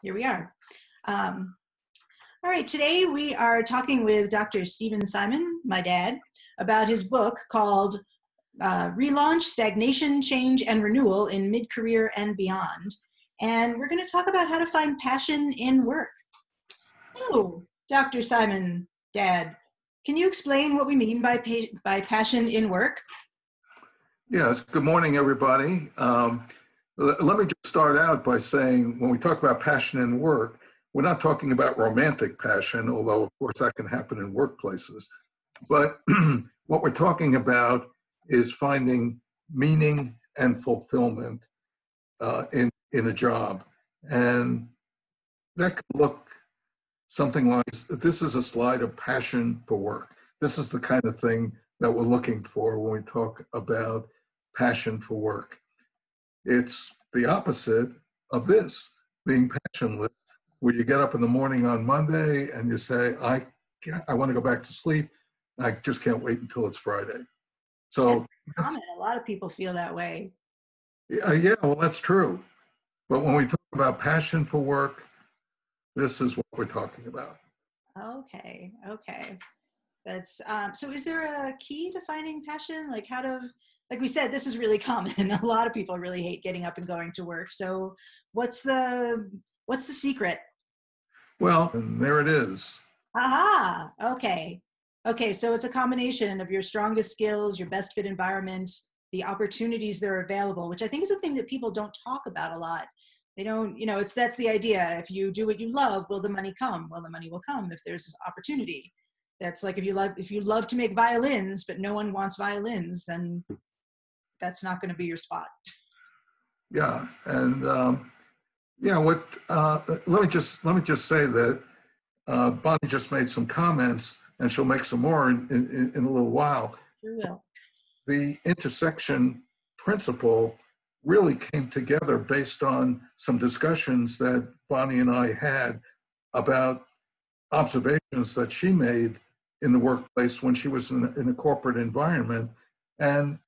Here we are. All right, today we are talking with Dr. Stephen Simon, my dad, about his book called Relaunch, Stagnation, Change, and Renewal in Mid-Career and Beyond. And we're going to talk about how to find passion in work. Oh, Dr. Simon, Dad, can you explain what we mean by passion in work? Yes, good morning, everybody. Let me just start out by saying when we talk about passion in work, we're not talking about romantic passion, although of course that can happen in workplaces. But what we're talking about is finding meaning and fulfillment in a job. And that could look something like, this is a slide of passion for work. This is the kind of thing that we're looking for when we talk about passion for work. It's the opposite of this, being passionless, where you get up in the morning on Monday and you say, I want to go back to sleep. I just can't wait until it's Friday. So that's common. A lot of people feel that way. Yeah, well, that's true. But when we talk about passion for work, this is what we're talking about. Okay. That's so is there a key to finding passion? Like we said, this is really common. A lot of people really hate getting up and going to work. So what's the secret? Well, and there it is. Aha. Okay. So it's a combination of your strongest skills, your best fit environment, the opportunities that are available, which I think is a thing that people don't talk about a lot. They don't, that's the idea. If you do what you love, will the money come? Well, the money will come if there's opportunity. That's like if you love to make violins, but no one wants violins, then that's not going to be your spot. Yeah, and let me just say that Bonnie just made some comments, and she'll make some more in a little while. Sure will. The intersection principle really came together based on some discussions that Bonnie and I had about observations that she made in the workplace when she was in a corporate environment, and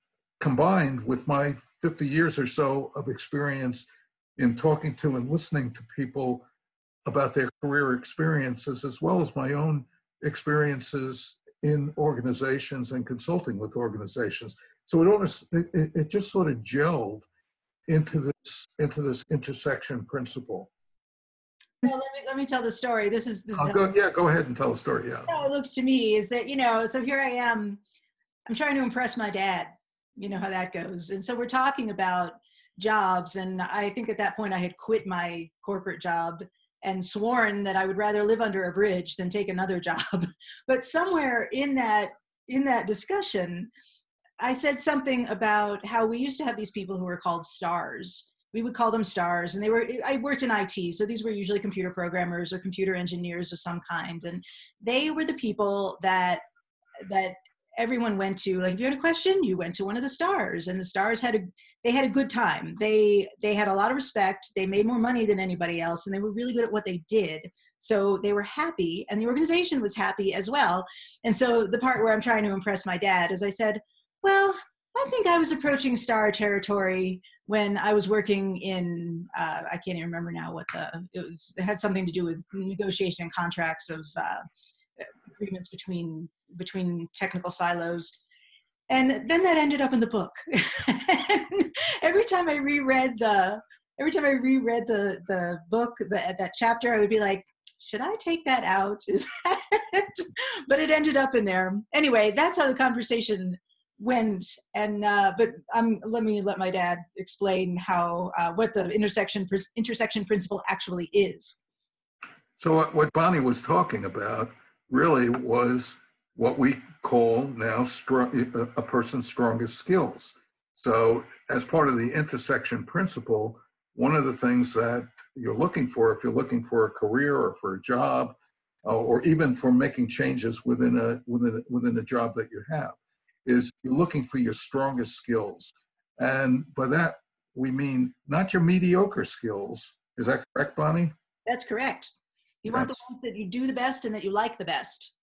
combined with my 50 years or so of experience in talking to and listening to people about their career experiences, as well as my own experiences in organizations and consulting with organizations. So it just sort of gelled into this intersection principle. Well, let me tell the story. Go ahead and tell the story. Yeah. How it looks to me is that, so here I am, I'm trying to impress my dad. You know how that goes. And so we're talking about jobs. And I think at that point I had quit my corporate job and sworn that I would rather live under a bridge than take another job. But somewhere in that discussion, I said something about how we used to have these people who were called stars. We would call them stars, and I worked in IT, so these were usually computer programmers or computer engineers of some kind. And they were the people that everyone went to. Like, if you had a question, you went to one of the stars, and the stars had a good time. They had a lot of respect. They made more money than anybody else, and they were really good at what they did. So they were happy, and the organization was happy as well. And so the part where I'm trying to impress my dad is I said, well, I think I was approaching star territory when I was working in, I can't even remember now it had something to do with negotiation and contracts of agreements between technical silos. And then that ended up in the book. Every time I reread the book, that chapter, I would be like, should I take that out? But it ended up in there. Anyway, that's how the conversation went. And let me let my dad explain what the intersection principle actually is. So what Bonnie was talking about really was what we call now a person's strongest skills. So as part of the intersection principle, one of the things that you're looking for, if you're looking for a career or for a job, or even for making changes within a job that you have, is you're looking for your strongest skills. And by that, we mean not your mediocre skills. Is that correct, Bonnie? That's correct. You want the ones that you do the best and that you like the best.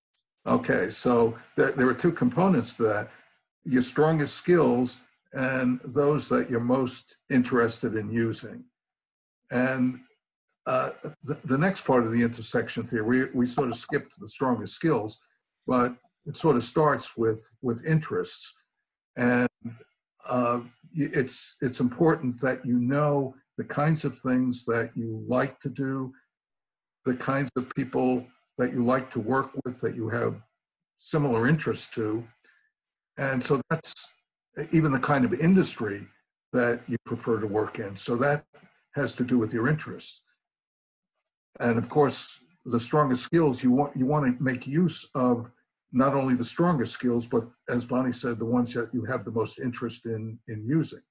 Okay, so there are two components to that. Your strongest skills and those that you're most interested in using. And uh, the next part of the intersection theory, we sort of skipped the strongest skills, but it sort of starts with interests. And it's important that you know the kinds of things that you like to do, the kinds of people that you like to work with, that you have similar interests to. And so that's even the kind of industry that you prefer to work in. So that has to do with your interests. And of course, the strongest skills, you want to make use of not only the strongest skills, but as Bonnie said, the ones that you have the most interest in using.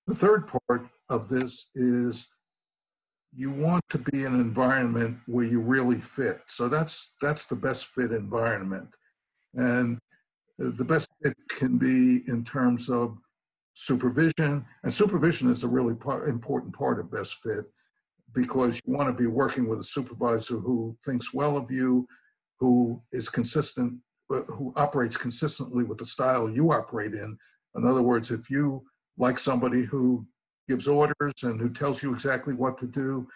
The third part of this is you want to be in an environment where you really fit. So that's the best fit environment. And the best fit can be in terms of supervision, and supervision is a really important part of best fit, because you want to be working with a supervisor who thinks well of you, who is consistent, who operates consistently with the style you operate in. In other words, if you like somebody who gives orders and who tells you exactly what to do,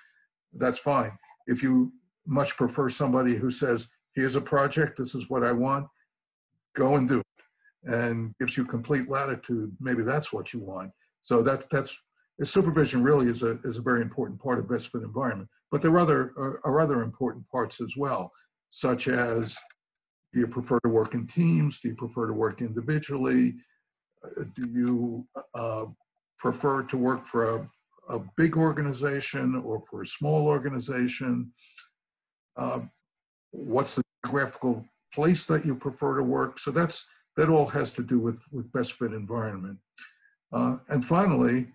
that's fine. If you much prefer somebody who says, here's a project, this is what I want, go and do it, and gives you complete latitude, maybe that's what you want. So that's supervision really is a very important part of best fit environment. But there are other important parts as well, such as, do you prefer to work in teams? Do you prefer to work individually? Do you prefer to work for a big organization or for a small organization? What's the geographical place that you prefer to work? So that all has to do with best fit environment. And finally,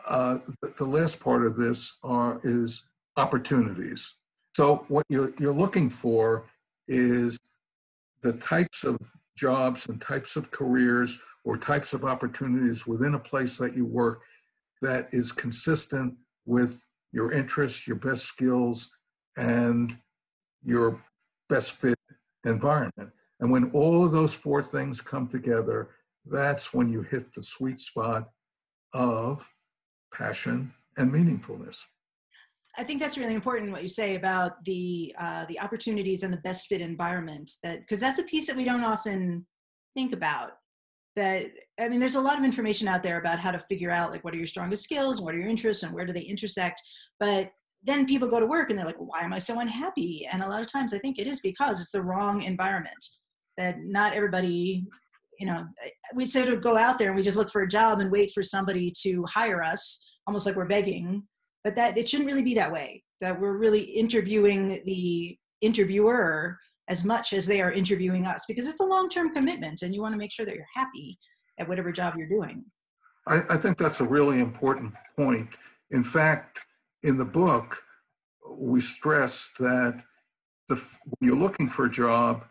the last part of this is opportunities. So what you're looking for is the types of jobs and types of careers or types of opportunities within a place that you work that is consistent with your interests, your best skills, and your best fit environment. And when all of those four things come together, that's when you hit the sweet spot of passion and meaningfulness. I think that's really important what you say about the opportunities and the best fit environment, that because that's a piece that we don't often think about. That, I mean, there's a lot of information out there about how to figure out like what are your strongest skills, what are your interests, and where do they intersect. But then people go to work and they're like, well, why am I so unhappy? And a lot of times I think it is because it's the wrong environment. That not everybody, you know, we sort of go out there and we just look for a job and wait for somebody to hire us, almost like we're begging. But that it shouldn't really be that way, that we're really interviewing the interviewer as much as they are interviewing us, because it's a long-term commitment and you want to make sure that you're happy at whatever job you're doing. I think that's a really important point. In fact, in the book, we stress that when you're looking for a job,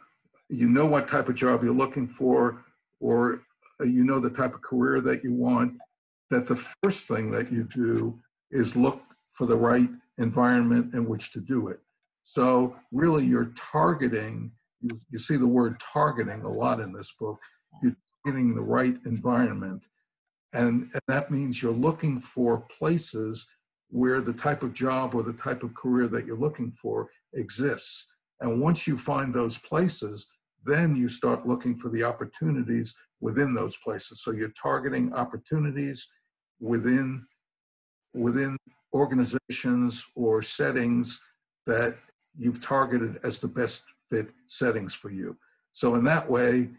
you know what type of job you're looking for, or you know the type of career that you want, that the first thing that you do is look for the right environment in which to do it. So really you're targeting, you see the word targeting a lot in this book, you're targeting the right environment. And that means you're looking for places where the type of job or the type of career that you're looking for exists. And once you find those places, then you start looking for the opportunities within those places. So you're targeting opportunities within organizations or settings that you've targeted as the best fit settings for you. So in that way,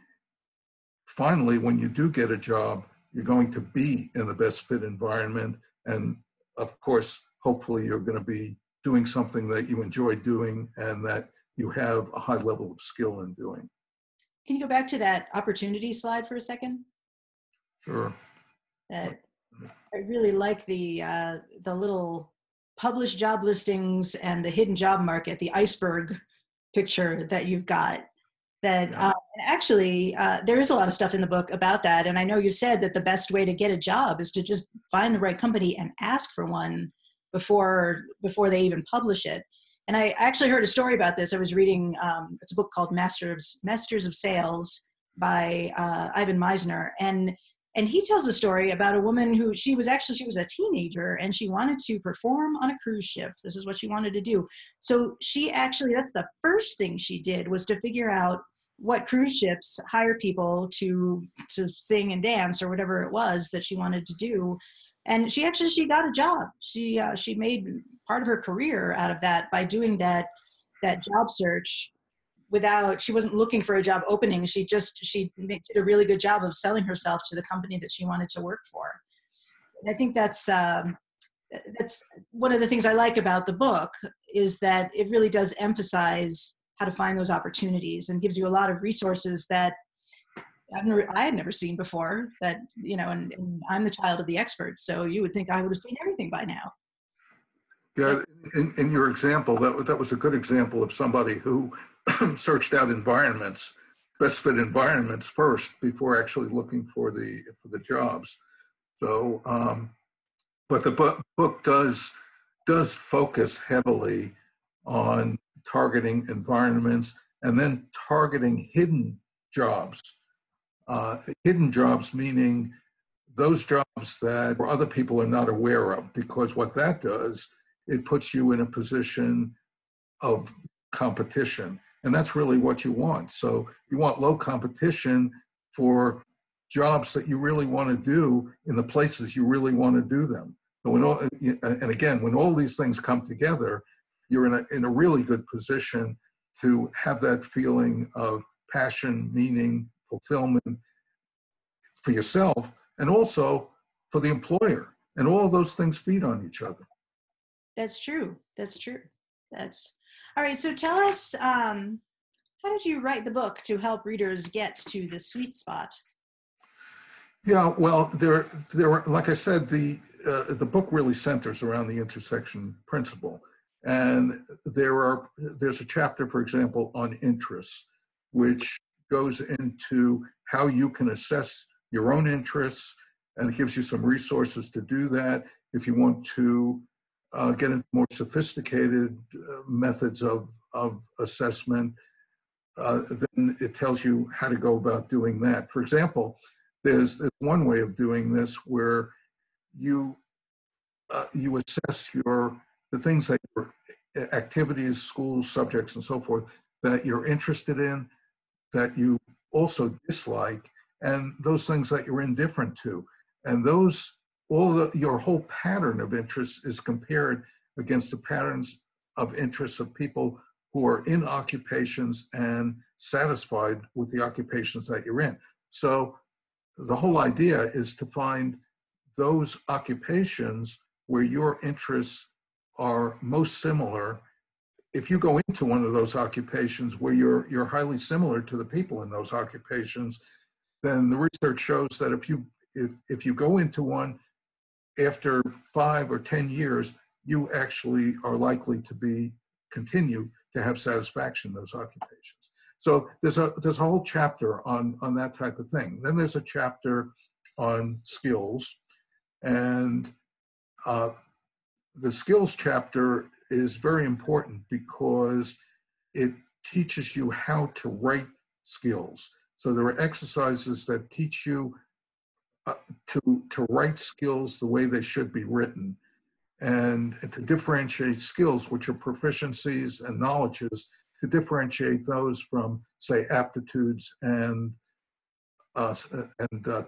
finally, when you do get a job, you're going to be in the best fit environment. And of course, hopefully you're going to be doing something that you enjoy doing and that you have a high level of skill in doing. Can you go back to that opportunity slide for a second? Sure. I really like the little published job listings and the hidden job market, the iceberg picture that you've got. That actually, there is a lot of stuff in the book about that. And I know you said that the best way to get a job is to just find the right company and ask for one before they even publish it. And I actually heard a story about this. I was reading, it's a book called Masters of Sales by Ivan Meisner. And And he tells a story about a woman who she was a teenager and she wanted to perform on a cruise ship. This is what she wanted to do. So that's the first thing she did, was to figure out what cruise ships hire people to sing and dance or whatever it was that she wanted to do. And she got a job. She made part of her career out of that by doing that job search she wasn't looking for a job opening. She did a really good job of selling herself to the company that she wanted to work for. And I think that's one of the things I like about the book, is that it really does emphasize how to find those opportunities and gives you a lot of resources that I had never seen before, that, and I'm the child of the experts. So you would think I would have seen everything by now. Yeah, in your example, that was a good example of somebody who searched out best fit environments first before actually looking for the jobs. So, but the book does focus heavily on targeting environments and then targeting hidden jobs. Hidden jobs meaning those jobs that other people are not aware of, because what that does, it puts you in a position of competition. And that's really what you want. So you want low competition for jobs that you really want to do in the places you really want to do them. So and again, when all these things come together, you're in a really good position to have that feeling of passion, meaning, fulfillment for yourself, and also for the employer. And all those things feed on each other. That's true. All right. So tell us, how did you write the book to help readers get to the sweet spot? Yeah, well, there like I said, the book really centers around the intersection principle, and there's a chapter, for example, on interests, which goes into how you can assess your own interests, and it gives you some resources to do that. If you want to get into more sophisticated methods of assessment, then it tells you how to go about doing that. For example, there's one way of doing this where you assess the things that your activities, schools, subjects, and so forth that you're interested in, that you also dislike, and those things that you're indifferent to. And your whole pattern of interest is compared against the patterns of interests of people who are in occupations and satisfied with the occupations that you're in. So the whole idea is to find those occupations where your interests are most similar. If you go into one of those occupations where you're highly similar to the people in those occupations, then the research shows that if you go into one, after 5 or 10 years, you actually are likely to continue to have satisfaction in those occupations. So there's a whole chapter on that type of thing. Then there's a chapter on skills, and the skills chapter is very important because it teaches you how to write skills. So there are exercises that teach you to write skills the way they should be written, and to differentiate skills, which are proficiencies and knowledges, to differentiate those from, say, aptitudes and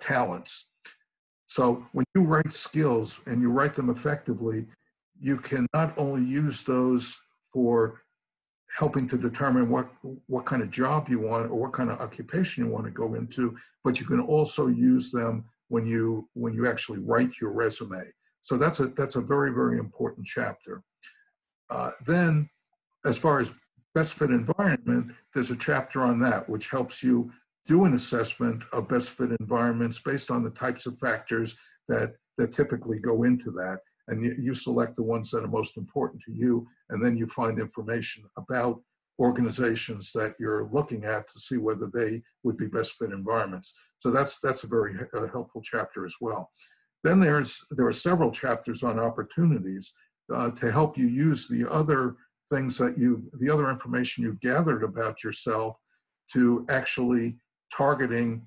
talents. So when you write skills and you write them effectively, you can not only use those for helping to determine what kind of job you want or what kind of occupation you want to go into, but you can also use them when you actually write your resume. So that's a very, very important chapter. Then, as far as best fit environment, there's a chapter on that, which helps you do an assessment of best fit environments based on the types of factors that typically go into that. And you select the ones that are most important to you, and then you find information about organizations that you're looking at to see whether they would be best fit environments. So that's a very helpful chapter as well. Then there are several chapters on opportunities to help you use the other information you've gathered about yourself to actually targeting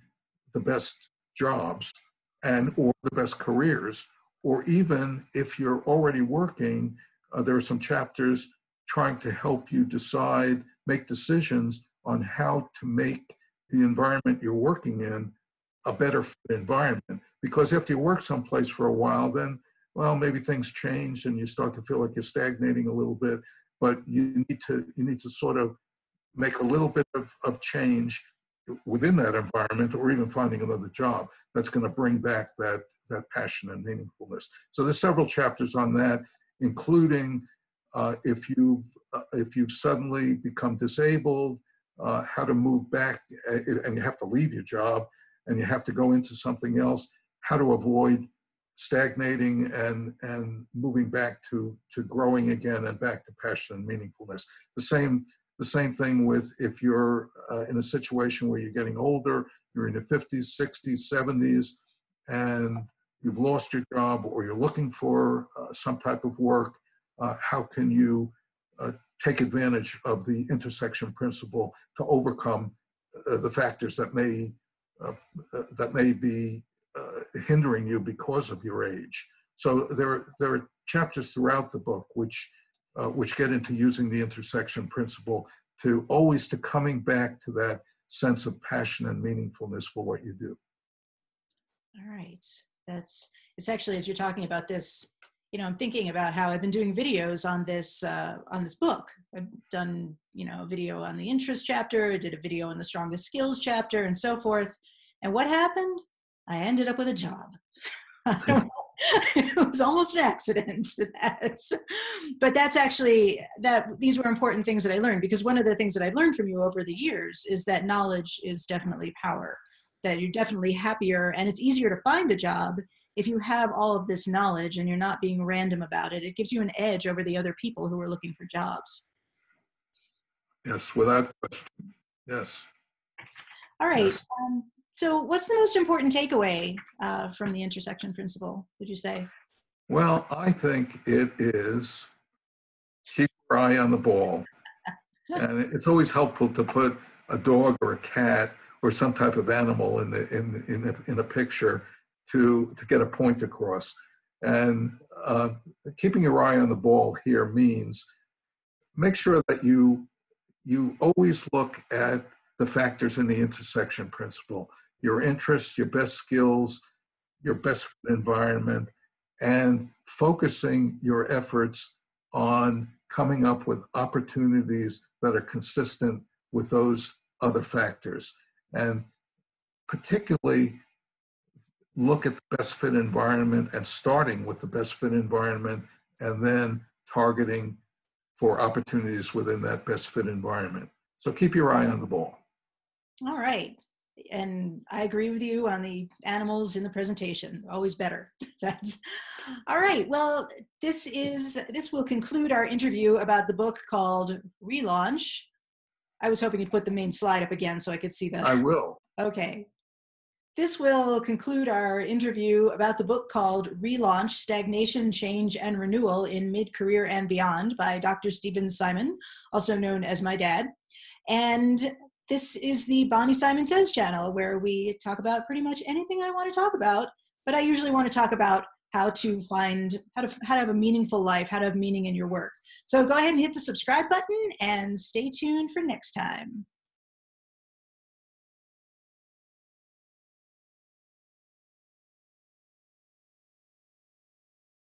the best jobs. and or the best careers, or even if you're already working, there are some chapters trying to help you decide, make decisions on how to make the environment you're working in a better fit environment. Because after you work someplace for a while, then, well, maybe things change and you start to feel like you're stagnating a little bit, but you need to sort of make a little bit of change within that environment, or even finding another job that's going to bring back that passion and meaningfulness. So there's several chapters on that, including if you've suddenly become disabled, how to move back, and you have to leave your job and you have to go into something else, how to avoid stagnating and moving back to growing again and back to passion and meaningfulness. The same thing with if you're in a situation where you're getting older, you're in your 50s, 60s, 70s, and you've lost your job or you're looking for some type of work, how can you take advantage of the intersection principle to overcome the factors that may be hindering you because of your age. So there are chapters throughout the book which get into using the intersection principle to coming back to that sense of passion and meaningfulness for what you do. All right. It's actually, as you're talking about this, I'm thinking about how I've been doing videos on this book. I've done, a video on the interest chapter, I did a video on the strongest skills chapter, and so forth. And what happened? I ended up with a job. I don't know. It was almost an accident. But that's actually, these were important things that I learned, because one of the things that I've learned from you over the years is that knowledge is definitely power, that you're definitely happier and it's easier to find a job if you have all of this knowledge and you're not being random about it. It gives you an edge over the other people who are looking for jobs. Yes, without question. Yes. All right. Yes. So what's the most important takeaway from the intersection principle, would you say? Well, I think it is keep your eye on the ball. And it's always helpful to put a dog or a cat or some type of animal in a picture to get a point across. And keeping your eye on the ball here means make sure that you always look at the factors in the intersection principle: your interests, your best skills, your best environment, and focusing your efforts on coming up with opportunities that are consistent with those other factors. And particularly look at the best fit environment, and starting with the best fit environment, and then targeting for opportunities within that best fit environment. So keep your eye on the ball. All right. And I agree with you on the animals in the presentation. Always better. That's all right. Well, this will conclude our interview about the book called Relaunch. I was hoping you'd put the main slide up again so I could see that. I will. Okay. This will conclude our interview about the book called Relaunch, Stagnation, Change, and Renewal in Mid-Career and Beyond by Dr. Stephen Simon, also known as my dad. And this is the Bonnie Simon Says channel, where we talk about pretty much anything I want to talk about, but I usually want to talk about how to have a meaningful life, how to have meaning in your work. So go ahead and hit the subscribe button and stay tuned for next time.